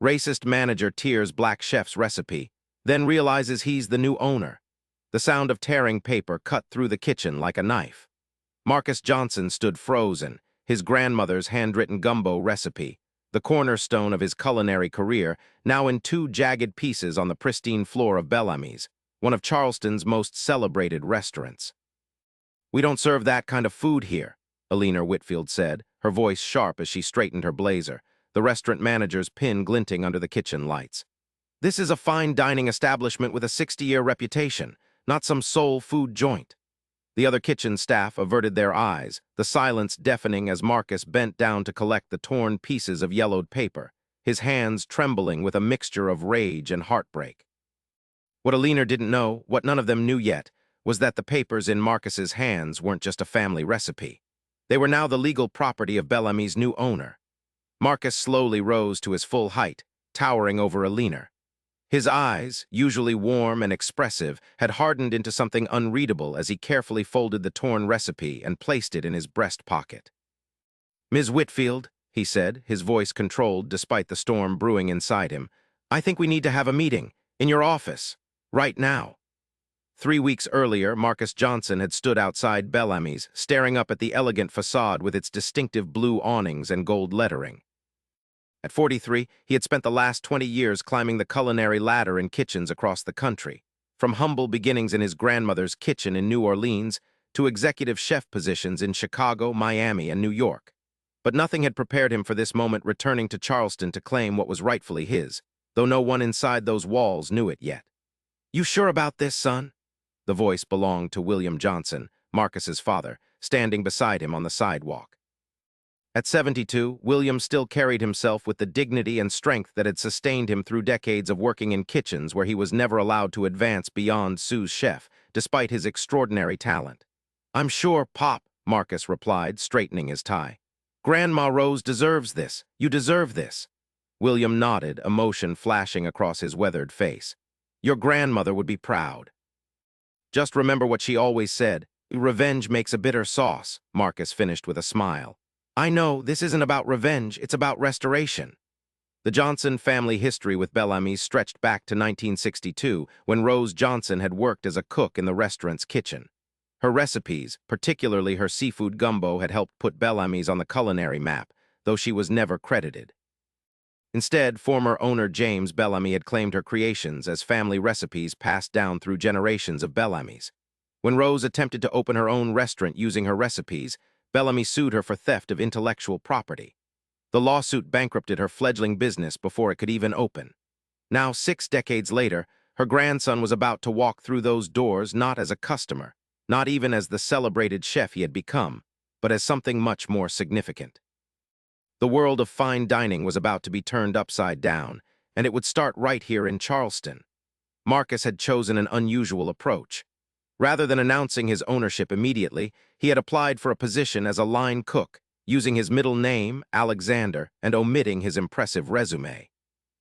Racist manager tears black chef's recipe, then realizes he's the new owner. The sound of tearing paper cut through the kitchen like a knife. Marcus Johnson stood frozen, his grandmother's handwritten gumbo recipe, the cornerstone of his culinary career, now in two jagged pieces on the pristine floor of Bellamy's, one of Charleston's most celebrated restaurants. "We don't serve that kind of food here," Alina Whitfield said, her voice sharp as she straightened her blazer, the restaurant manager's pin glinting under the kitchen lights. "This is a fine dining establishment with a 60-year reputation, not some soul food joint." The other kitchen staff averted their eyes, the silence deafening as Marcus bent down to collect the torn pieces of yellowed paper, his hands trembling with a mixture of rage and heartbreak. What Alina didn't know, what none of them knew yet, was that the papers in Marcus's hands weren't just a family recipe. They were now the legal property of Bellamy's new owner. Marcus slowly rose to his full height, towering over Alina. His eyes, usually warm and expressive, had hardened into something unreadable as he carefully folded the torn recipe and placed it in his breast pocket. "Ms. Whitfield," he said, his voice controlled despite the storm brewing inside him, "I think we need to have a meeting, in your office, right now." 3 weeks earlier, Marcus Johnson had stood outside Bellamy's, staring up at the elegant facade with its distinctive blue awnings and gold lettering. At 43, he had spent the last 20 years climbing the culinary ladder in kitchens across the country, from humble beginnings in his grandmother's kitchen in New Orleans to executive chef positions in Chicago, Miami, and New York. But nothing had prepared him for this moment returning to Charleston to claim what was rightfully his, though no one inside those walls knew it yet. "You sure about this, son?" The voice belonged to William Johnson, Marcus's father, standing beside him on the sidewalk. At 72, William still carried himself with the dignity and strength that had sustained him through decades of working in kitchens where he was never allowed to advance beyond sous chef, despite his extraordinary talent. "I'm sure, Pop," Marcus replied, straightening his tie. "Grandma Rose deserves this. You deserve this." William nodded, emotion flashing across his weathered face. "Your grandmother would be proud." "Just remember what she always said, revenge makes a bitter sauce," Marcus finished with a smile. "I know, this isn't about revenge, it's about restoration." The Johnson family history with Bellamy's stretched back to 1962, when Rose Johnson had worked as a cook in the restaurant's kitchen. Her recipes, particularly her seafood gumbo, had helped put Bellamy's on the culinary map, though she was never credited. Instead, former owner James Bellamy had claimed her creations as family recipes passed down through generations of Bellamy's. When Rose attempted to open her own restaurant using her recipes, Bellamy sued her for theft of intellectual property. The lawsuit bankrupted her fledgling business before it could even open. Now, 6 decades later, her grandson was about to walk through those doors not as a customer, not even as the celebrated chef he had become, but as something much more significant. The world of fine dining was about to be turned upside down, and it would start right here in Charleston. Marcus had chosen an unusual approach. Rather than announcing his ownership immediately, he had applied for a position as a line cook, using his middle name, Alexander, and omitting his impressive resume.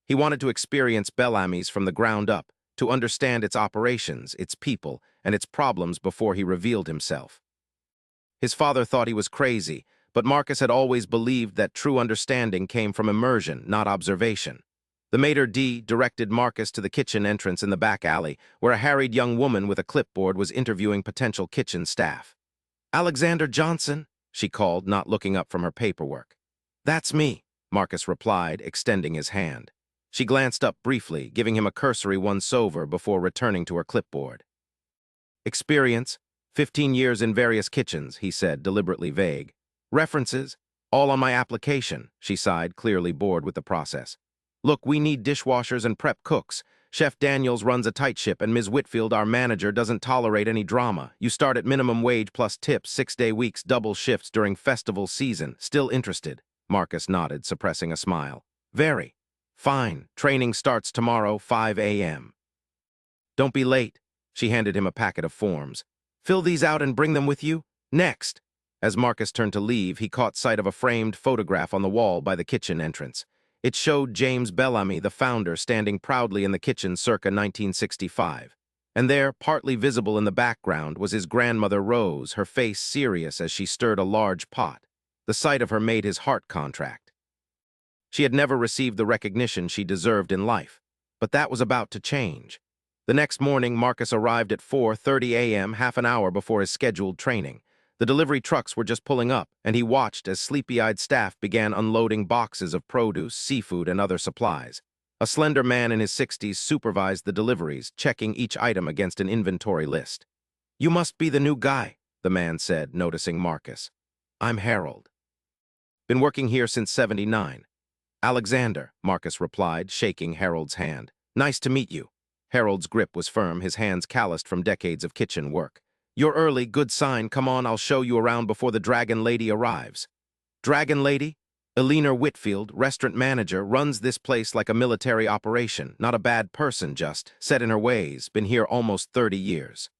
He wanted to experience Bellamy's from the ground up, to understand its operations, its people, and its problems before he revealed himself. His father thought he was crazy, but Marcus had always believed that true understanding came from immersion, not observation. The maitre d' directed Marcus to the kitchen entrance in the back alley, where a harried young woman with a clipboard was interviewing potential kitchen staff. "Alexander Johnson," she called, not looking up from her paperwork. "That's me," Marcus replied, extending his hand. She glanced up briefly, giving him a cursory once-over before returning to her clipboard. "Experience, 15 years in various kitchens," he said, deliberately vague. "References, all on my application," she sighed, clearly bored with the process. "Look, we need dishwashers and prep cooks. Chef Daniels runs a tight ship, and Ms. Whitfield, our manager, doesn't tolerate any drama. You start at minimum wage plus tips, 6-day weeks, double shifts during festival season. Still interested?" Marcus nodded, suppressing a smile. "Very. Fine. Training starts tomorrow, 5 a.m. "Don't be late." She handed him a packet of forms. "Fill these out and bring them with you. Next." As Marcus turned to leave, he caught sight of a framed photograph on the wall by the kitchen entrance. It showed James Bellamy, the founder, standing proudly in the kitchen circa 1965. And there, partly visible in the background, was his grandmother Rose, her face serious as she stirred a large pot. The sight of her made his heart contract. She had never received the recognition she deserved in life. But that was about to change. The next morning, Marcus arrived at 4:30 a.m., half an hour before his scheduled training. The delivery trucks were just pulling up, and he watched as sleepy-eyed staff began unloading boxes of produce, seafood, and other supplies. A slender man in his 60s supervised the deliveries, checking each item against an inventory list. "You must be the new guy," the man said, noticing Marcus. "I'm Harold. Been working here since '79. "Alexander," Marcus replied, shaking Harold's hand. "Nice to meet you." Harold's grip was firm, his hands calloused from decades of kitchen work. "You're early, good sign. Come on, I'll show you around before the Dragon Lady arrives." Dragon Lady? Eleanor Whitfield, restaurant manager, runs this place like a military operation. Not a bad person, just set in her ways. Been here almost 30 years.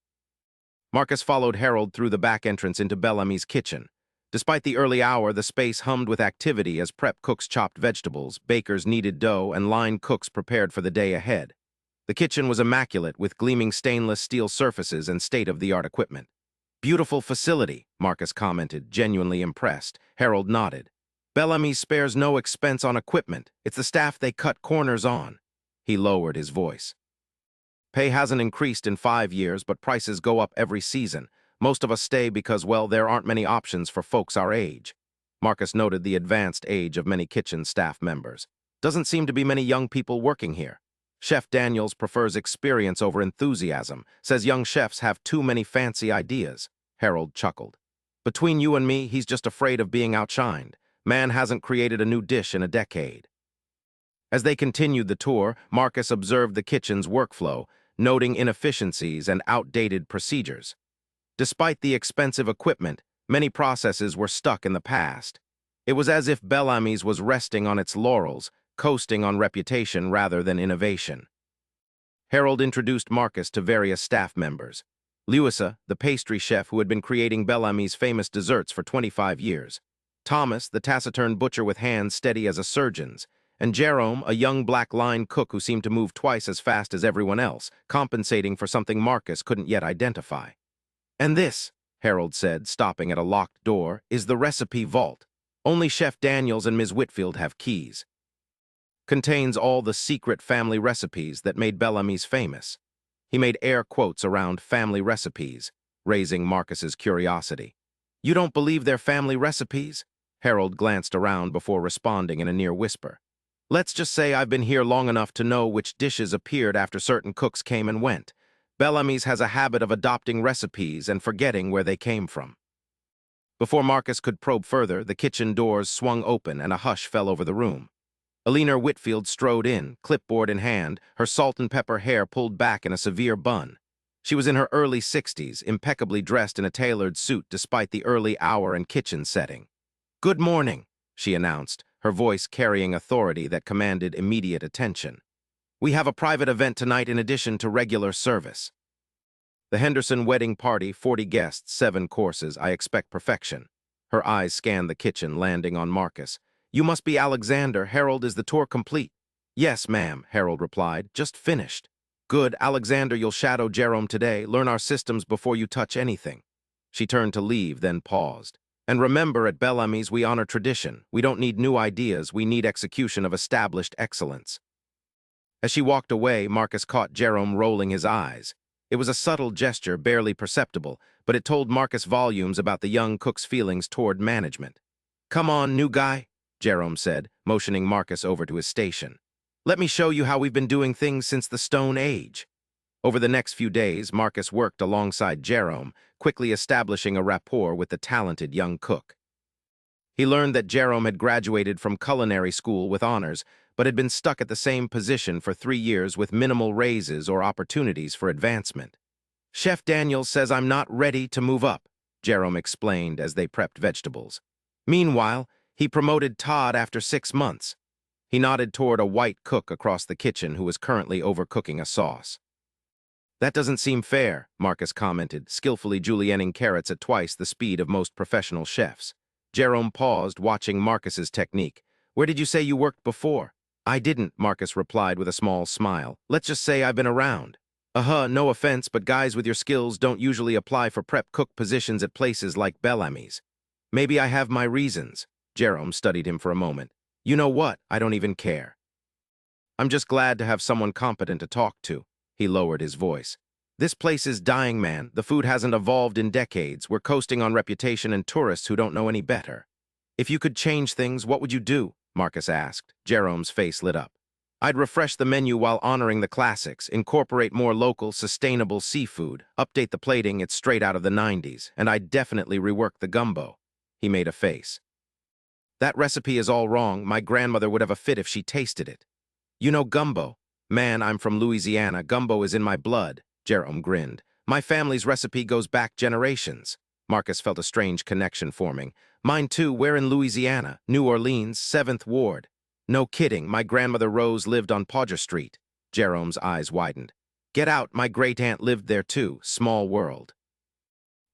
Marcus followed Harold through the back entrance into Bellamy's kitchen. Despite the early hour, the space hummed with activity as prep cooks chopped vegetables, bakers kneaded dough, and line cooks prepared for the day ahead. The kitchen was immaculate, with gleaming stainless steel surfaces and state-of-the-art equipment. "Beautiful facility," Marcus commented, genuinely impressed. Harold nodded. "Bellamy spares no expense on equipment. It's the staff they cut corners on." He lowered his voice. "Pay hasn't increased in 5 years, but prices go up every season. Most of us stay because, well, there aren't many options for folks our age." Marcus noted the advanced age of many kitchen staff members. "Doesn't seem to be many young people working here. Chef Daniels prefers experience over enthusiasm, says young chefs have too many fancy ideas." Harold chuckled. "Between you and me, he's just afraid of being outshined. Man hasn't created a new dish in a decade." As they continued the tour, Marcus observed the kitchen's workflow, noting inefficiencies and outdated procedures. Despite the expensive equipment, many processes were stuck in the past. It was as if Bellamy's was resting on its laurels, coasting on reputation rather than innovation. Harold introduced Marcus to various staff members. Louisa, the pastry chef who had been creating Bellamy's famous desserts for 25 years. Thomas, the taciturn butcher with hands steady as a surgeon's. And Jerome, a young black line cook who seemed to move twice as fast as everyone else, compensating for something Marcus couldn't yet identify. "And this," Harold said, stopping at a locked door, "is the recipe vault. Only Chef Daniels and Ms. Whitfield have keys. Contains all the secret family recipes that made Bellamy's famous." He made air quotes around family recipes, raising Marcus's curiosity. "You don't believe they're family recipes?" Harold glanced around before responding in a near whisper. "Let's just say I've been here long enough to know which dishes appeared after certain cooks came and went. Bellamy's has a habit of adopting recipes and forgetting where they came from." Before Marcus could probe further, the kitchen doors swung open and a hush fell over the room. Eleanor Whitfield strode in, clipboard in hand, her salt and pepper hair pulled back in a severe bun. She was in her early 60s, impeccably dressed in a tailored suit despite the early hour and kitchen setting. "Good morning," she announced, her voice carrying authority that commanded immediate attention. "We have a private event tonight in addition to regular service. The Henderson wedding party, 40 guests, 7 courses. I expect perfection." Her eyes scanned the kitchen, landing on Marcus. "You must be Alexander. Harold, is the tour complete?" "Yes, ma'am," Harold replied. "Just finished." "Good. Alexander, you'll shadow Jerome today. Learn our systems before you touch anything." She turned to leave, then paused. "And remember, at Bellamy's, we honor tradition. We don't need new ideas. We need execution of established excellence." As she walked away, Marcus caught Jerome rolling his eyes. It was a subtle gesture, barely perceptible, but it told Marcus volumes about the young cook's feelings toward management. "Come on, new guy," Jerome said, motioning Marcus over to his station. "Let me show you how we've been doing things since the Stone Age." Over the next few days, Marcus worked alongside Jerome, quickly establishing a rapport with the talented young cook. He learned that Jerome had graduated from culinary school with honors, but had been stuck at the same position for 3 years with minimal raises or opportunities for advancement. "Chef Daniels says I'm not ready to move up," Jerome explained as they prepped vegetables. Meanwhile, he promoted Todd after 6 months. He nodded toward a white cook across the kitchen who was currently overcooking a sauce. "That doesn't seem fair," Marcus commented, skillfully julienning carrots at twice the speed of most professional chefs. Jerome paused, watching Marcus's technique. "Where did you say you worked before?" "I didn't," Marcus replied with a small smile. "Let's just say I've been around." No offense, but guys with your skills don't usually apply for prep cook positions at places like Bellamy's." "Maybe I have my reasons." Jerome studied him for a moment. You know what? I don't even care. I'm just glad to have someone competent to talk to. He lowered his voice. This place is dying, man. The food hasn't evolved in decades. We're coasting on reputation and tourists who don't know any better. If you could change things, what would you do? Marcus asked. Jerome's face lit up. I'd refresh the menu while honoring the classics, incorporate more local, sustainable seafood, update the plating, it's straight out of the 90s, and I'd definitely rework the gumbo. He made a face. That recipe is all wrong. My grandmother would have a fit if she tasted it. You know gumbo? Man, I'm from Louisiana. Gumbo is in my blood. Jerome grinned. My family's recipe goes back generations. Marcus felt a strange connection forming. Mine too, we're in Louisiana, New Orleans, 7th Ward. No kidding, my grandmother Rose lived on Podger Street. Jerome's eyes widened. Get out, my great-aunt lived there too. Small world.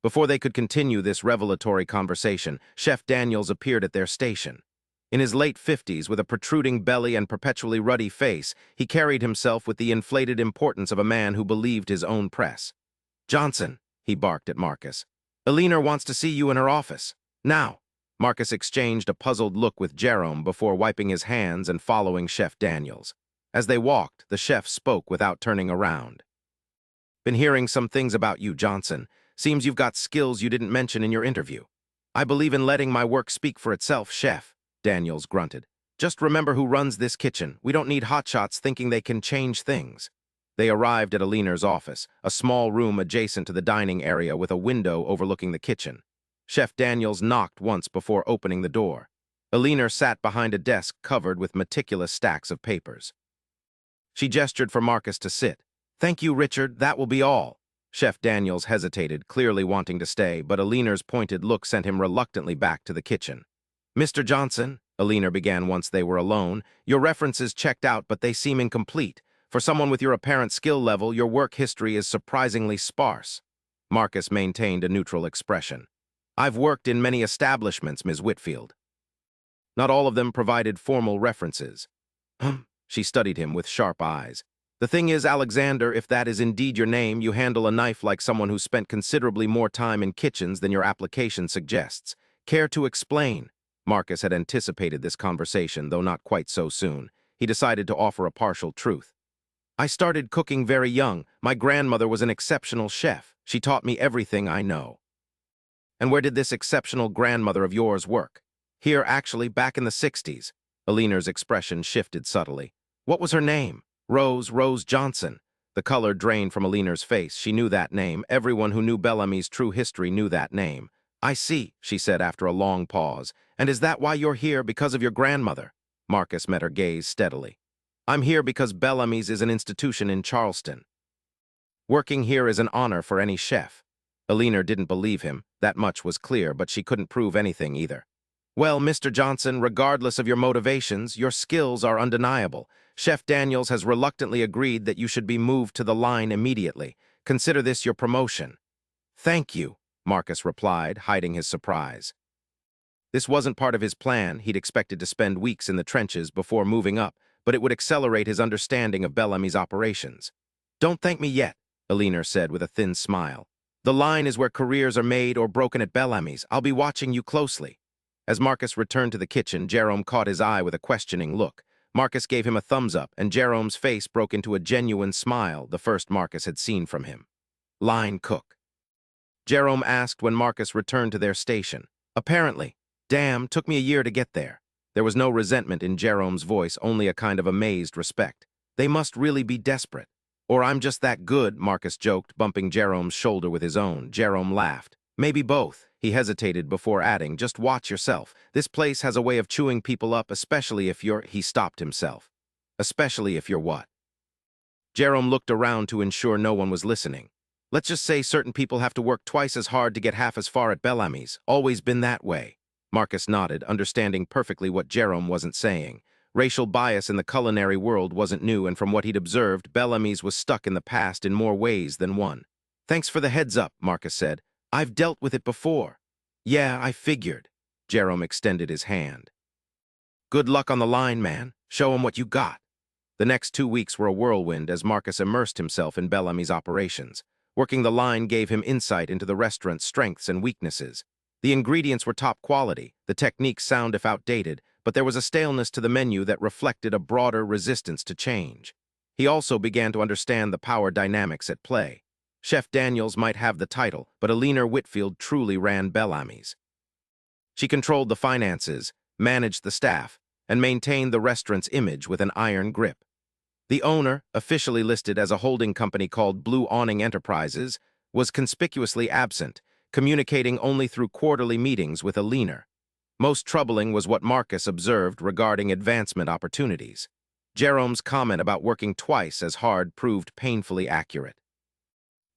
Before they could continue this revelatory conversation, Chef Daniels appeared at their station. In his late 50s, with a protruding belly and perpetually ruddy face, he carried himself with the inflated importance of a man who believed his own press. Johnson, he barked at Marcus. Eleanor wants to see you in her office. Now. Marcus exchanged a puzzled look with Jerome before wiping his hands and following Chef Daniels. As they walked, the chef spoke without turning around. Been hearing some things about you, Johnson. Seems you've got skills you didn't mention in your interview. I believe in letting my work speak for itself, Chef, Daniels grunted. Just remember who runs this kitchen. We don't need hotshots thinking they can change things. They arrived at Eleanor's office, a small room adjacent to the dining area with a window overlooking the kitchen. Chef Daniels knocked once before opening the door. Eleanor sat behind a desk covered with meticulous stacks of papers. She gestured for Marcus to sit. Thank you, Richard, that will be all. Chef Daniels hesitated, clearly wanting to stay, but Eleanor's pointed look sent him reluctantly back to the kitchen. Mr. Johnson, Eleanor began once they were alone, your references checked out, but they seem incomplete. For someone with your apparent skill level, your work history is surprisingly sparse. Marcus maintained a neutral expression. I've worked in many establishments, Ms. Whitfield. Not all of them provided formal references. She studied him with sharp eyes. The thing is, Alexander, if that is indeed your name, you handle a knife like someone who spent considerably more time in kitchens than your application suggests. Care to explain? Marcus had anticipated this conversation, though not quite so soon. He decided to offer a partial truth. I started cooking very young. My grandmother was an exceptional chef. She taught me everything I know. And where did this exceptional grandmother of yours work? Here, actually, back in the 60s. Eleanor's expression shifted subtly. What was her name? Rose Johnson. The color drained from Eleanor's face. She knew that name. Everyone who knew Bellamy's true history knew that name. I see, she said after a long pause. And is that why you're here, because of your grandmother? Marcus met her gaze steadily. I'm here because Bellamy's is an institution in Charleston. Working here is an honor for any chef. Eleanor didn't believe him. That much was clear, but she couldn't prove anything either. Well, Mr. Johnson, regardless of your motivations, your skills are undeniable. Chef Daniels has reluctantly agreed that you should be moved to the line immediately. Consider this your promotion. Thank you, Marcus replied, hiding his surprise. This wasn't part of his plan. He'd expected to spend weeks in the trenches before moving up, but it would accelerate his understanding of Bellamy's operations. Don't thank me yet, Eleanor said with a thin smile. The line is where careers are made or broken at Bellamy's. I'll be watching you closely. As Marcus returned to the kitchen, Jerome caught his eye with a questioning look. Marcus gave him a thumbs up, and Jerome's face broke into a genuine smile, the first Marcus had seen from him. Line cook. Jerome asked when Marcus returned to their station. Apparently. Damn, took me a year to get there. There was no resentment in Jerome's voice, only a kind of amazed respect. They must really be desperate. Or I'm just that good, Marcus joked, bumping Jerome's shoulder with his own. Jerome laughed. Maybe both. He hesitated before adding, just watch yourself. This place has a way of chewing people up, especially if you're... He stopped himself. Especially if you're what? Jerome looked around to ensure no one was listening. Let's just say certain people have to work twice as hard to get half as far at Bellamy's. Always been that way. Marcus nodded, understanding perfectly what Jerome wasn't saying. Racial bias in the culinary world wasn't new, and from what he'd observed, Bellamy's was stuck in the past in more ways than one. Thanks for the heads up, Marcus said. I've dealt with it before. Yeah, I figured. Jerome extended his hand. Good luck on the line, man. Show him what you got. The next 2 weeks were a whirlwind as Marcus immersed himself in Bellamy's operations. Working the line gave him insight into the restaurant's strengths and weaknesses. The ingredients were top quality, the techniques sound if outdated, but there was a staleness to the menu that reflected a broader resistance to change. He also began to understand the power dynamics at play. Chef Daniels might have the title, but Alina Whitfield truly ran Bellamy's. She controlled the finances, managed the staff, and maintained the restaurant's image with an iron grip. The owner, officially listed as a holding company called Blue Awning Enterprises, was conspicuously absent, communicating only through quarterly meetings with Alina. Most troubling was what Marcus observed regarding advancement opportunities. Jerome's comment about working twice as hard proved painfully accurate.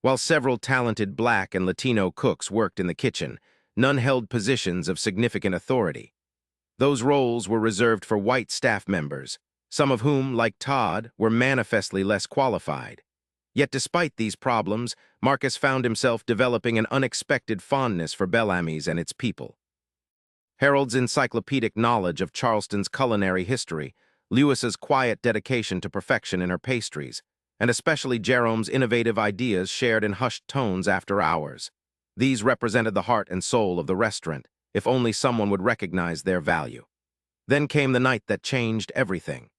While several talented Black and Latino cooks worked in the kitchen, none held positions of significant authority. Those roles were reserved for white staff members, some of whom, like Todd, were manifestly less qualified. Yet despite these problems, Marcus found himself developing an unexpected fondness for Bellamy's and its people. Harold's encyclopedic knowledge of Charleston's culinary history, Lewis's quiet dedication to perfection in her pastries, and especially Jerome's innovative ideas shared in hushed tones after hours. These represented the heart and soul of the restaurant, if only someone would recognize their value. Then came the night that changed everything.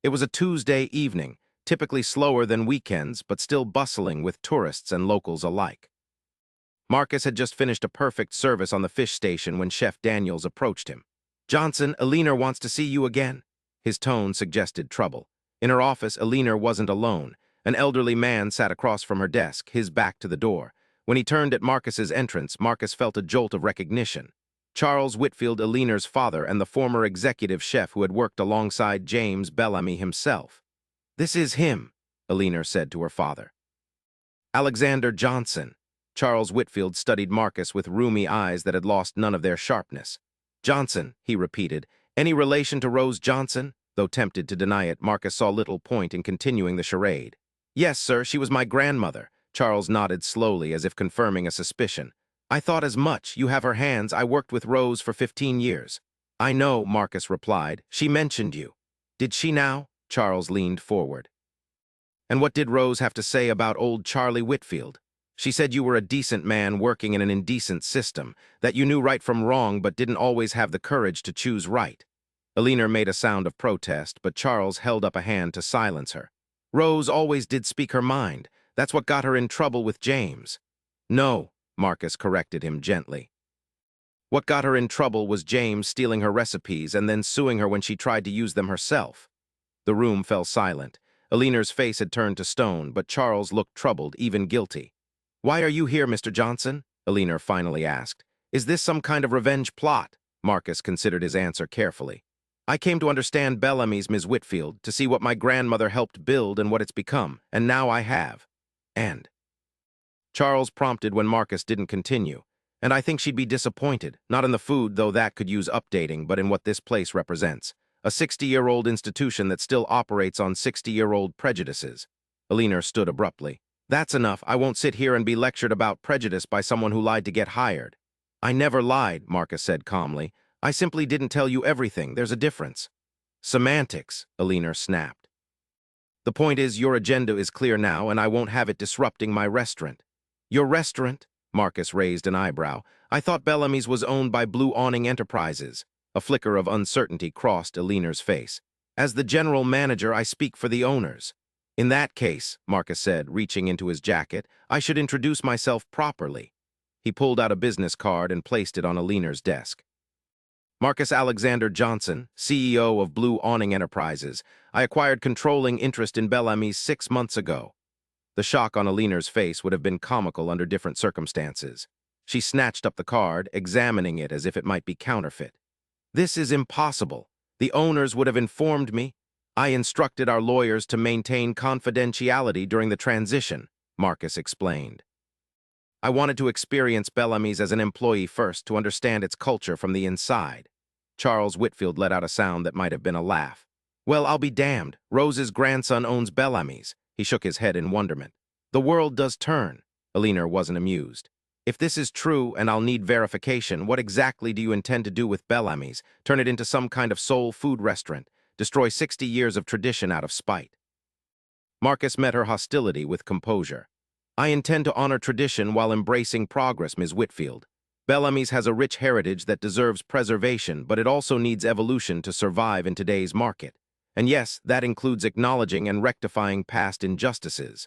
It was a Tuesday evening, typically slower than weekends, but still bustling with tourists and locals alike. Marcus had just finished a perfect service on the fish station when Chef Daniels approached him. "Johnson, Alina wants to see you again." His tone suggested trouble. In her office, Alina wasn't alone. An elderly man sat across from her desk, his back to the door. When he turned at Marcus's entrance, Marcus felt a jolt of recognition. Charles Whitfield, Alina's father, and the former executive chef who had worked alongside James Bellamy himself. "This is him," Alina said to her father. "Alexander Johnson." Charles Whitfield studied Marcus with rheumy eyes that had lost none of their sharpness. "Johnson," he repeated. "Any relation to Rose Johnson?" Though tempted to deny it, Marcus saw little point in continuing the charade. "Yes, sir, she was my grandmother." Charles nodded slowly as if confirming a suspicion. "I thought as much. You have her hands. I worked with Rose for 15 years. "I know," Marcus replied. "She mentioned you." "Did she now?" Charles leaned forward. "And what did Rose have to say about old Charlie Whitfield?" "She said you were a decent man working in an indecent system, that you knew right from wrong but didn't always have the courage to choose right." Alina made a sound of protest, but Charles held up a hand to silence her. "Rose always did speak her mind. That's what got her in trouble with James." "No," Marcus corrected him gently. "What got her in trouble was James stealing her recipes and then suing her when she tried to use them herself." The room fell silent. Alina's face had turned to stone, but Charles looked troubled, even guilty. "Why are you here, Mr. Johnson?" Alina finally asked. "Is this some kind of revenge plot?" Marcus considered his answer carefully. "I came to understand Bellamy's, Ms. Whitfield, to see what my grandmother helped build and what it's become, and now I have." "And?" Charles prompted when Marcus didn't continue. "And I think she'd be disappointed, not in the food, though that could use updating, but in what this place represents. A 60-year-old institution that still operates on 60-year-old prejudices." Alina stood abruptly. "That's enough. I won't sit here and be lectured about prejudice by someone who lied to get hired." "I never lied," Marcus said calmly. "I simply didn't tell you everything. There's a difference." "Semantics," Alina snapped. "The point is, your agenda is clear now, and I won't have it disrupting my restaurant." "Your restaurant?" Marcus raised an eyebrow. "I thought Bellamy's was owned by Blue Awning Enterprises." A flicker of uncertainty crossed Alina's face. "As the general manager, I speak for the owners." "In that case," Marcus said, reaching into his jacket, "I should introduce myself properly." He pulled out a business card and placed it on Alina's desk. "Marcus Alexander Johnson, CEO of Blue Awning Enterprises. I acquired controlling interest in Bellamy's 6 months ago." The shock on Alina's face would have been comical under different circumstances. She snatched up the card, examining it as if it might be counterfeit. "This is impossible. The owners would have informed me. I instructed our lawyers to maintain confidentiality during the transition," Marcus explained. "I wanted to experience Bellamy's as an employee first, to understand its culture from the inside." Charles Whitfield let out a sound that might have been a laugh. "Well, I'll be damned. Rose's grandson owns Bellamy's." He shook his head in wonderment. "The world does turn." Alina wasn't amused. "If this is true, and I'll need verification, what exactly do you intend to do with Bellamy's? Turn it into some kind of soul food restaurant? Destroy 60 years of tradition out of spite?" Marcus met her hostility with composure. "I intend to honor tradition while embracing progress, Ms. Whitfield. Bellamy's has a rich heritage that deserves preservation, but it also needs evolution to survive in today's market. And yes, that includes acknowledging and rectifying past injustices.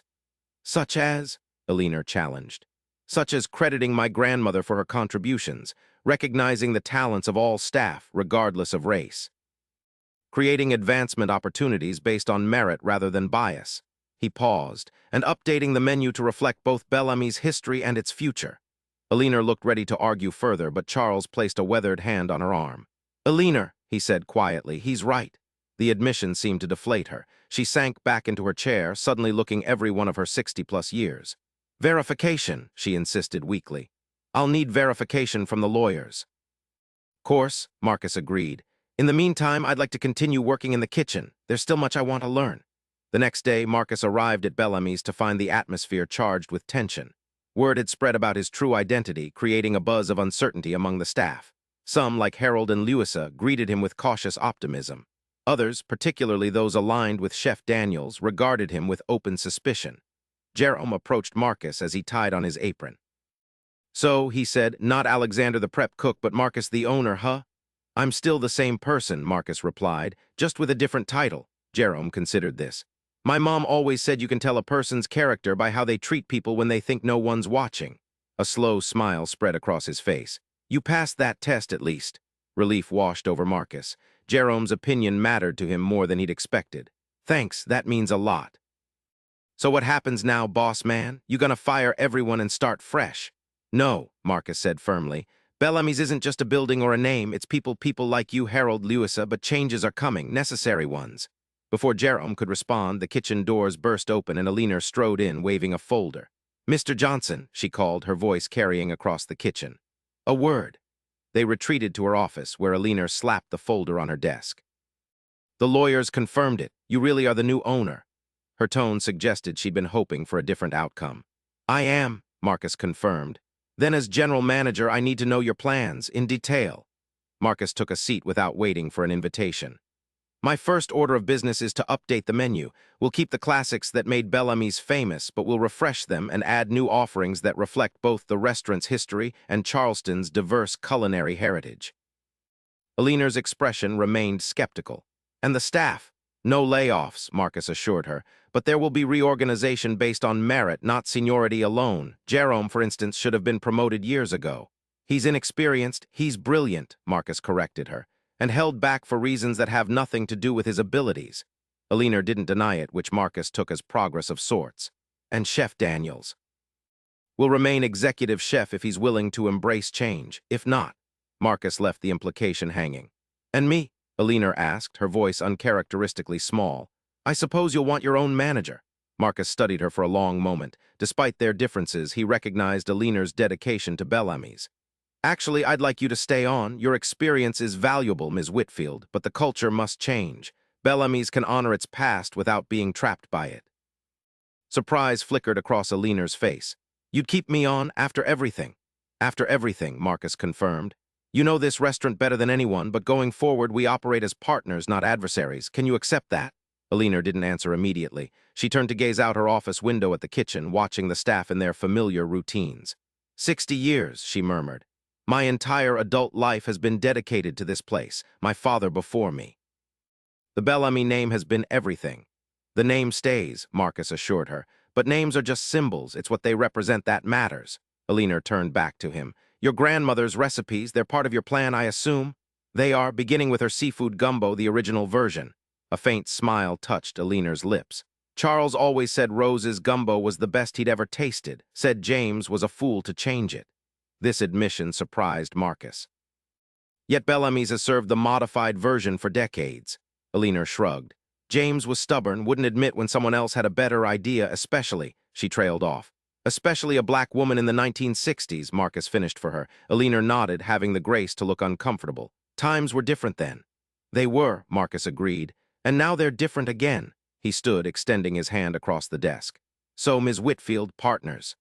Such as? Alina challenged. Such as crediting my grandmother for her contributions, recognizing the talents of all staff, regardless of race. Creating advancement opportunities based on merit rather than bias. He paused, and updating the menu to reflect both Bellamy's history and its future. Alina looked ready to argue further, but Charles placed a weathered hand on her arm. Alina, he said quietly, he's right. The admission seemed to deflate her. She sank back into her chair, suddenly looking every one of her 60-plus years. Verification, she insisted weakly. I'll need verification from the lawyers. Course, Marcus agreed. In the meantime, I'd like to continue working in the kitchen. There's still much I want to learn. The next day, Marcus arrived at Bellamy's to find the atmosphere charged with tension. Word had spread about his true identity, creating a buzz of uncertainty among the staff. Some, like Harold and Louisa, greeted him with cautious optimism. Others, particularly those aligned with Chef Daniels, regarded him with open suspicion. Jerome approached Marcus as he tied on his apron. So, he said, not Alexander the prep cook, but Marcus the owner, huh? I'm still the same person, Marcus replied, just with a different title. Jerome considered this. My mom always said you can tell a person's character by how they treat people when they think no one's watching. A slow smile spread across his face. You passed that test at least. Relief washed over Marcus. Jerome's opinion mattered to him more than he'd expected. Thanks, that means a lot. So what happens now, boss man? You gonna fire everyone and start fresh? No, Marcus said firmly. Bellamy's isn't just a building or a name, it's people like you, Harold, Louisa, but changes are coming, necessary ones. Before Jerome could respond, the kitchen doors burst open and Alina strode in, waving a folder. Mr. Johnson, she called, her voice carrying across the kitchen. A word. They retreated to her office, where Alina slapped the folder on her desk. The lawyers confirmed it. You really are the new owner. Her tone suggested she'd been hoping for a different outcome. I am, Marcus confirmed. Then as general manager, I need to know your plans, in detail. Marcus took a seat without waiting for an invitation. My first order of business is to update the menu. We'll keep the classics that made Bellamy's famous, but we'll refresh them and add new offerings that reflect both the restaurant's history and Charleston's diverse culinary heritage. Alina's expression remained skeptical. And the staff? No layoffs, Marcus assured her, but there will be reorganization based on merit, not seniority alone. Jerome, for instance, should have been promoted years ago. He's inexperienced, he's brilliant, Marcus corrected her, and held back for reasons that have nothing to do with his abilities. Alina didn't deny it, which Marcus took as progress of sorts. And Chef Daniels will remain executive chef if he's willing to embrace change. If not, Marcus left the implication hanging. And me? Alina asked, her voice uncharacteristically small. I suppose you'll want your own manager. Marcus studied her for a long moment. Despite their differences, he recognized Alina's dedication to Bellamy's. Actually, I'd like you to stay on. Your experience is valuable, Ms. Whitfield, but the culture must change. Bellamy's can honor its past without being trapped by it. Surprise flickered across Alina's face. You'd keep me on after everything. After everything, Marcus confirmed. You know this restaurant better than anyone, but going forward we operate as partners, not adversaries. Can you accept that? Alina didn't answer immediately. She turned to gaze out her office window at the kitchen, watching the staff in their familiar routines. 60 years, she murmured. My entire adult life has been dedicated to this place, my father before me. The Bellamy name has been everything. The name stays, Marcus assured her, but names are just symbols. It's what they represent that matters. Alina turned back to him. Your grandmother's recipes, they're part of your plan, I assume? They are, beginning with her seafood gumbo, the original version. A faint smile touched Alina's lips. Charles always said Rose's gumbo was the best he'd ever tasted, said James was a fool to change it. This admission surprised Marcus. Yet Bellamy's has served the modified version for decades. Alina shrugged. James was stubborn, wouldn't admit when someone else had a better idea, especially, she trailed off. Especially a black woman in the 1960s, Marcus finished for her. Alina nodded, having the grace to look uncomfortable. Times were different then. They were, Marcus agreed, and now they're different again. He stood, extending his hand across the desk. So, Ms. Whitfield, partners.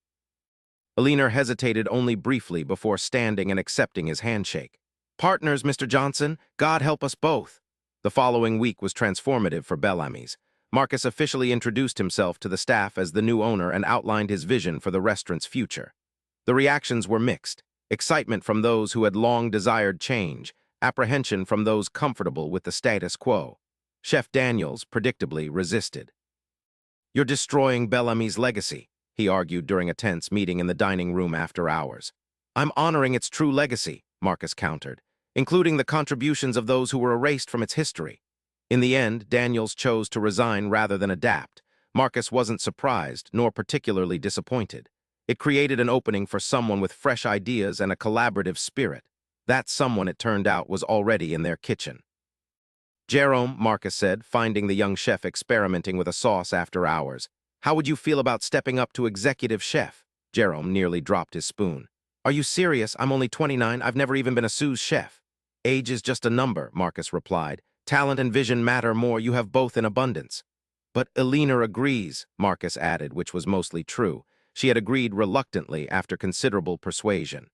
Alina hesitated only briefly before standing and accepting his handshake. Partners, Mr. Johnson, God help us both. The following week was transformative for Bellamy's. Marcus officially introduced himself to the staff as the new owner and outlined his vision for the restaurant's future. The reactions were mixed. excitement from those who had long desired change, apprehension from those comfortable with the status quo. Chef Daniels, predictably, resisted. "You're destroying Bellamy's legacy," he argued during a tense meeting in the dining room after hours. "I'm honoring its true legacy," Marcus countered, "including the contributions of those who were erased from its history." In the end, Daniels chose to resign rather than adapt. Marcus wasn't surprised, nor particularly disappointed. It created an opening for someone with fresh ideas and a collaborative spirit. That someone, it turned out, was already in their kitchen. "Jerome," Marcus said, finding the young chef experimenting with a sauce after hours, "how would you feel about stepping up to executive chef?" Jerome nearly dropped his spoon. "Are you serious? I'm only 29. I've never even been a sous chef." "Age is just a number," Marcus replied. "Talent and vision matter more. You have both in abundance." "But Elena agrees," Marcus added, which was mostly true. She had agreed reluctantly after considerable persuasion.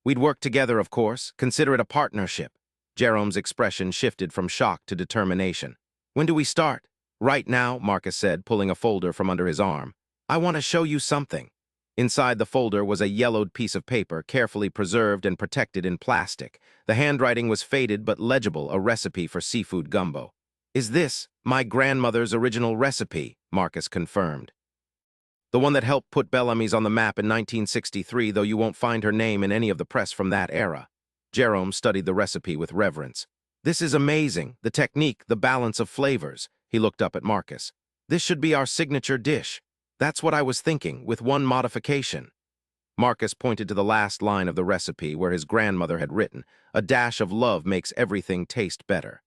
"We'd work together, of course. Consider it a partnership." Jerome's expression shifted from shock to determination. "When do we start?" "Right now," Marcus said, pulling a folder from under his arm. "I want to show you something." Inside the folder was a yellowed piece of paper, carefully preserved and protected in plastic. The handwriting was faded but legible, a recipe for seafood gumbo. "Is this my grandmother's original recipe?" Marcus confirmed. "The one that helped put Bellamy's on the map in 1963, though you won't find her name in any of the press from that era." Jerome studied the recipe with reverence. "This is amazing. The technique, the balance of flavors." He looked up at Marcus. "This should be our signature dish." "That's what I was thinking, with one modification." Marcus pointed to the last line of the recipe where his grandmother had written, "A dash of love makes everything taste better."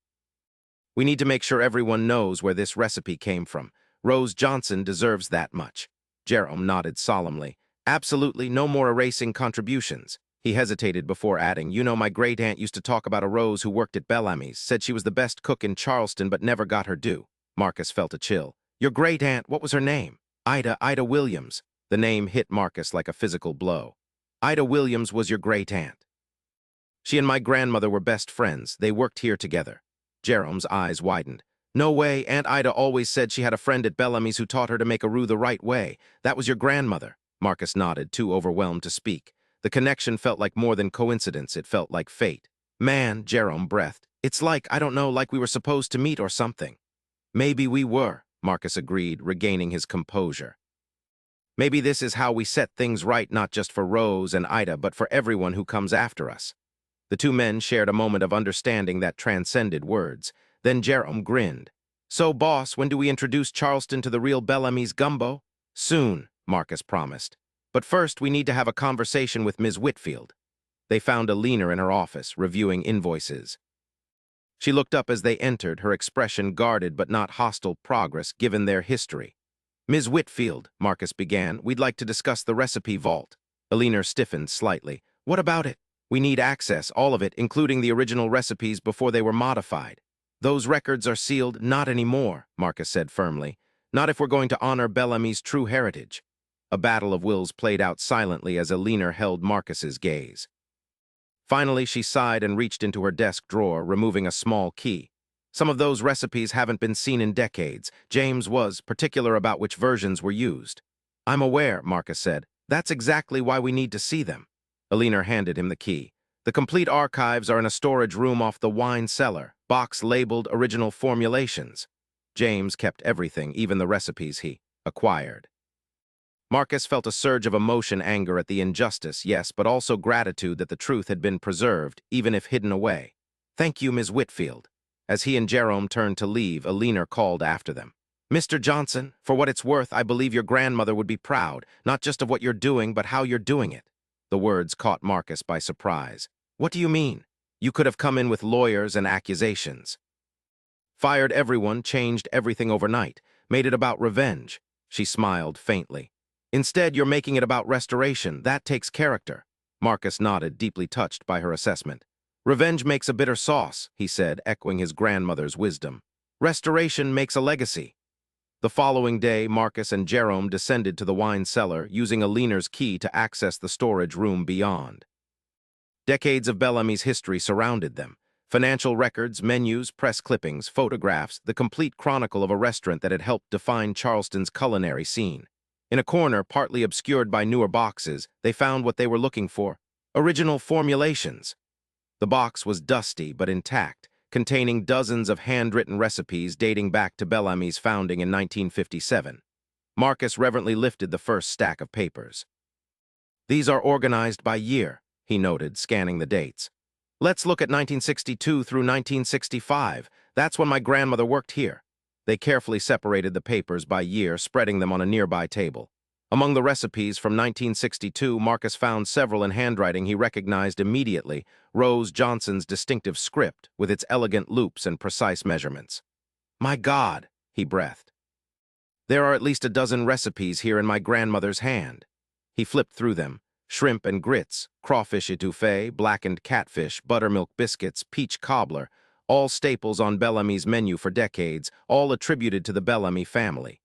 "We need to make sure everyone knows where this recipe came from. Rose Johnson deserves that much." Jerome nodded solemnly. "Absolutely no more erasing contributions." He hesitated before adding, "You know, my great-aunt used to talk about a Rose who worked at Bellamy's, said she was the best cook in Charleston but never got her due." Marcus felt a chill. "Your great-aunt, what was her name?" Ida Williams." The name hit Marcus like a physical blow. "Ida Williams was your great-aunt. She and my grandmother were best friends. They worked here together." Jerome's eyes widened. "No way. Aunt Ida always said she had a friend at Bellamy's who taught her to make a roux the right way. That was your grandmother." Marcus nodded, too overwhelmed to speak. The connection felt like more than coincidence. It felt like fate. "Man," Jerome breathed, "it's like, I don't know, like we were supposed to meet or something." "Maybe we were," Marcus agreed, regaining his composure. "Maybe this is how we set things right, not just for Rose and Ida, but for everyone who comes after us." The two men shared a moment of understanding that transcended words. Then Jerome grinned. "So, boss, when do we introduce Charleston to the real Bellamy's gumbo?" "Soon," Marcus promised. "But first, we need to have a conversation with Ms. Whitfield." They found Elena in her office, reviewing invoices. She looked up as they entered, her expression guarded but not hostile progress given their history. "Ms. Whitfield," Marcus began, "we'd like to discuss the recipe vault." Elena stiffened slightly. "What about it?" "We need access, all of it, including the original recipes before they were modified." "Those records are sealed." "Not anymore," Marcus said firmly. "Not if we're going to honor Bellamy's true heritage." A battle of wills played out silently as Elena held Marcus's gaze. Finally, she sighed and reached into her desk drawer, removing a small key. "Some of those recipes haven't been seen in decades. James was particular about which versions were used." "I'm aware," Marcus said. "That's exactly why we need to see them." Elena handed him the key. "The complete archives are in a storage room off the wine cellar, box labeled Original Formulations." James kept everything, even the recipes he acquired. Marcus felt a surge of emotion, anger at the injustice, yes, but also gratitude that the truth had been preserved, even if hidden away. "Thank you, Ms. Whitfield." As he and Jerome turned to leave, Elena called after them. "Mr. Johnson, for what it's worth, I believe your grandmother would be proud, not just of what you're doing, but how you're doing it." The words caught Marcus by surprise. "What do you mean? You could have come in with lawyers and accusations. Fired everyone, changed everything overnight, made it about revenge." She smiled faintly. "Instead, you're making it about restoration. That takes character." Marcus nodded, deeply touched by her assessment. "Revenge makes a bitter sauce," he said, echoing his grandmother's wisdom. "Restoration makes a legacy." The following day, Marcus and Jerome descended to the wine cellar, using Elena's key to access the storage room beyond. Decades of Bellamy's history surrounded them. Financial records, menus, press clippings, photographs, the complete chronicle of a restaurant that had helped define Charleston's culinary scene. In a corner, partly obscured by newer boxes, they found what they were looking for: Original formulations. The box was dusty but intact, containing dozens of handwritten recipes dating back to Bellamy's founding in 1957. Marcus reverently lifted the first stack of papers. "These are organized by year," he noted, scanning the dates. "Let's look at 1962 through 1965. That's when my grandmother worked here." They carefully separated the papers by year, spreading them on a nearby table. Among the recipes from 1962, Marcus found several in handwriting he recognized immediately: Rose Johnson's distinctive script with its elegant loops and precise measurements. "My God," he breathed. "There are at least a dozen recipes here in my grandmother's hand." He flipped through them: shrimp and grits, crawfish etouffee, blackened catfish, buttermilk biscuits, peach cobbler, all staples on Bellamy's menu for decades, all attributed to the Bellamy family.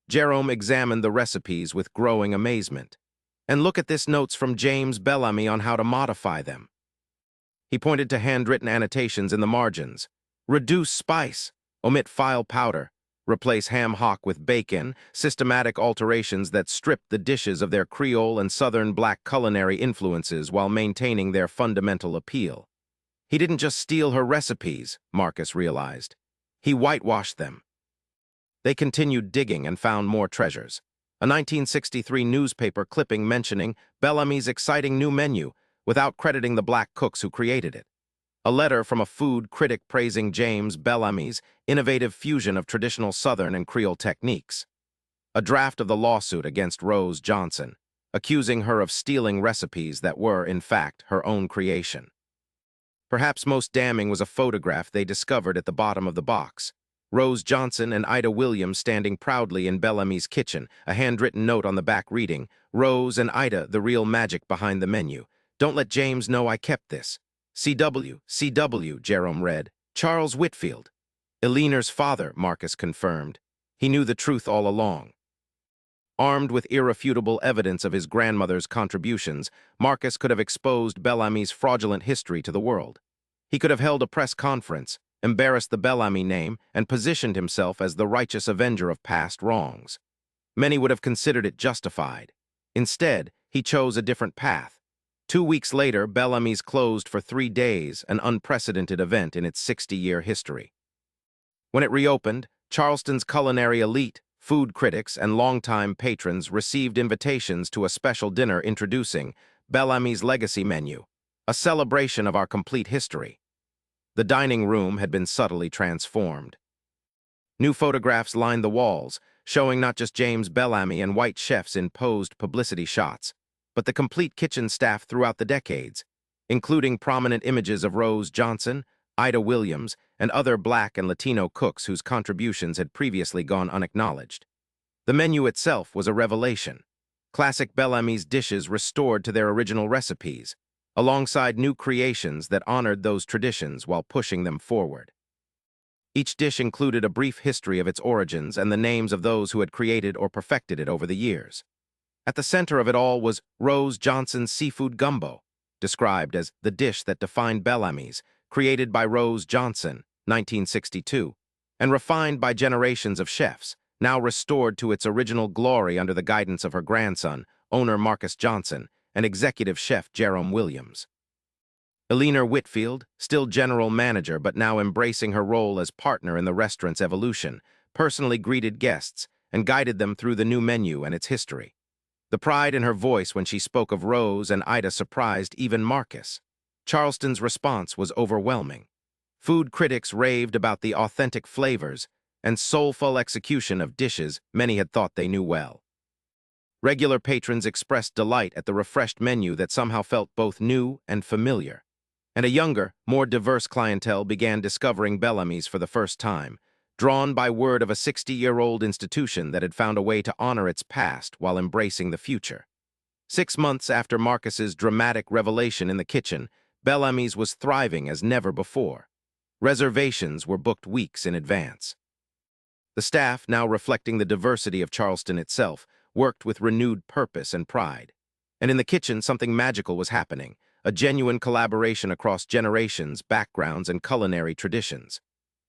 Jerome examined the recipes with growing amazement. "And look at this notes from James Bellamy on how to modify them." He pointed to handwritten annotations in the margins. "Reduce spice, omit file powder, replace ham hock with bacon," systematic alterations that stripped the dishes of their Creole and Southern black culinary influences while maintaining their fundamental appeal. He didn't just steal her recipes, Marcus realized. He whitewashed them. They continued digging and found more treasures. A 1963 newspaper clipping mentioning Bellamy's exciting new menu, without crediting the black cooks who created it. A letter from a food critic praising James Bellamy's innovative fusion of traditional Southern and Creole techniques. A draft of the lawsuit against Rose Johnson, accusing her of stealing recipes that were, in fact, her own creation. Perhaps most damning was a photograph they discovered at the bottom of the box. Rose Johnson and Ida Williams standing proudly in Bellamy's kitchen, a handwritten note on the back reading, "Rose and Ida, the real magic behind the menu. Don't let James know I kept this. CW, Jerome read. Charles Whitfield. Eleanor's father, Marcus confirmed. He knew the truth all along. Armed with irrefutable evidence of his grandmother's contributions, Marcus could have exposed Bellamy's fraudulent history to the world. He could have held a press conference, embarrassed the Bellamy name, and positioned himself as the righteous avenger of past wrongs. Many would have considered it justified. Instead, he chose a different path. 2 weeks later, Bellamy's closed for 3 days, an unprecedented event in its 60-year history. When it reopened, Charleston's culinary elite, food critics, and longtime patrons received invitations to a special dinner introducing Bellamy's legacy menu, a celebration of our complete history. The dining room had been subtly transformed. New photographs lined the walls, showing not just James Bellamy and white chefs in posed publicity shots, but the complete kitchen staff throughout the decades, including prominent images of Rose Johnson, Ida Williams, and other Black and Latino cooks whose contributions had previously gone unacknowledged. The menu itself was a revelation. Classic Bellamy's dishes restored to their original recipes, alongside new creations that honored those traditions while pushing them forward. Each dish included a brief history of its origins and the names of those who had created or perfected it over the years. At the center of it all was Rose Johnson's seafood gumbo, described as the dish that defined Bellamy's, created by Rose Johnson, 1962, and refined by generations of chefs, now restored to its original glory under the guidance of her grandson, owner Marcus Johnson, and executive chef Jerome Williams. Eleanor Whitfield, still general manager but now embracing her role as partner in the restaurant's evolution, personally greeted guests and guided them through the new menu and its history. The pride in her voice when she spoke of Rose and Ida surprised even Marcus. Charleston's response was overwhelming. Food critics raved about the authentic flavors and soulful execution of dishes many had thought they knew well. Regular patrons expressed delight at the refreshed menu that somehow felt both new and familiar. And a younger, more diverse clientele began discovering Bellamy's for the first time, drawn by word of a 60-year-old institution that had found a way to honor its past while embracing the future. 6 months after Marcus's dramatic revelation in the kitchen, Bellamy's was thriving as never before. Reservations were booked weeks in advance. The staff, now reflecting the diversity of Charleston itself, worked with renewed purpose and pride. And in the kitchen, something magical was happening, a genuine collaboration across generations, backgrounds, and culinary traditions.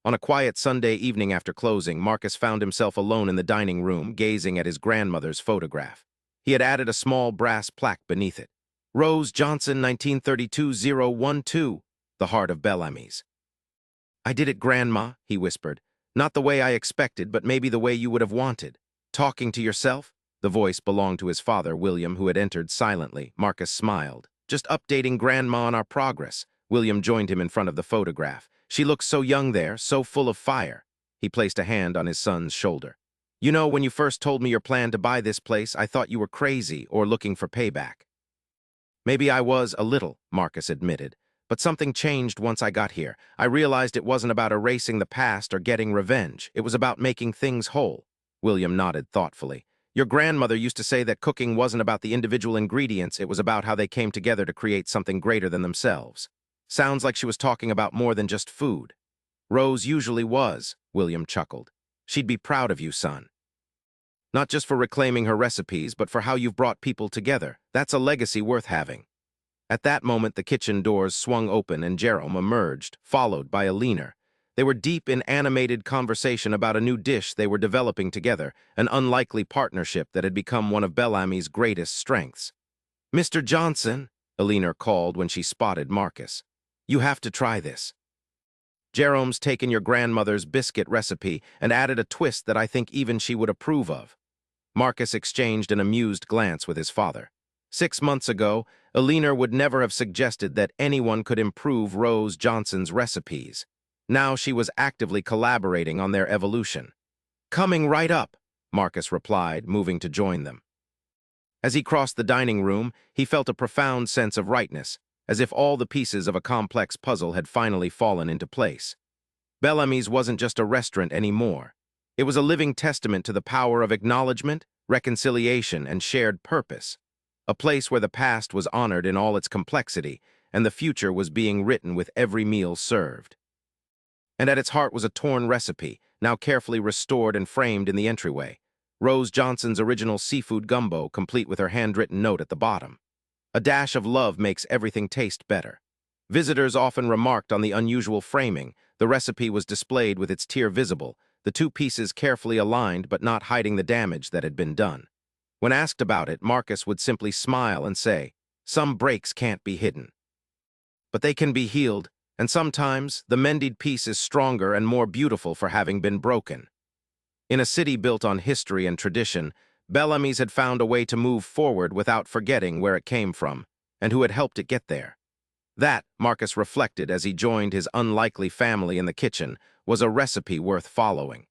On a quiet Sunday evening after closing, Marcus found himself alone in the dining room, gazing at his grandmother's photograph. He had added a small brass plaque beneath it. Rose Johnson, 1932-012, the heart of Bellamy's. I did it, Grandma, he whispered. Not the way I expected, but maybe the way you would have wanted. Talking to yourself? The voice belonged to his father, William, who had entered silently. Marcus smiled. Just updating Grandma on our progress. William joined him in front of the photograph. She looked so young there, so full of fire. He placed a hand on his son's shoulder. You know, when you first told me your plan to buy this place, I thought you were crazy or looking for payback. Maybe I was a little, Marcus admitted. But something changed once I got here. I realized it wasn't about erasing the past or getting revenge. It was about making things whole. William nodded thoughtfully. Your grandmother used to say that cooking wasn't about the individual ingredients, it was about how they came together to create something greater than themselves. Sounds like she was talking about more than just food. Rose usually was, William chuckled. She'd be proud of you, son. Not just for reclaiming her recipes, but for how you've brought people together. That's a legacy worth having. At that moment, the kitchen doors swung open and Jerome emerged, followed by Alina. They were deep in animated conversation about a new dish they were developing together, an unlikely partnership that had become one of Bellamy's greatest strengths. Mr. Johnson, Alina called when she spotted Marcus. You have to try this. Jerome's taken your grandmother's biscuit recipe and added a twist that I think even she would approve of. Marcus exchanged an amused glance with his father. 6 months ago, Alina would never have suggested that anyone could improve Rose Johnson's recipes. Now she was actively collaborating on their evolution. Coming right up, Marcus replied, moving to join them. As he crossed the dining room, he felt a profound sense of rightness, as if all the pieces of a complex puzzle had finally fallen into place. Bellamy's wasn't just a restaurant anymore. It was a living testament to the power of acknowledgement, reconciliation, and shared purpose. A place where the past was honored in all its complexity, and the future was being written with every meal served. And at its heart was a torn recipe, now carefully restored and framed in the entryway. Rose Johnson's original seafood gumbo, complete with her handwritten note at the bottom. A dash of love makes everything taste better. Visitors often remarked on the unusual framing. The recipe was displayed with its tier visible, the two pieces carefully aligned but not hiding the damage that had been done. When asked about it, Marcus would simply smile and say, some breaks can't be hidden. But they can be healed, and sometimes the mended piece is stronger and more beautiful for having been broken. In a city built on history and tradition, Bellamy's had found a way to move forward without forgetting where it came from, and who had helped it get there. That, Marcus reflected as he joined his unlikely family in the kitchen, was a recipe worth following.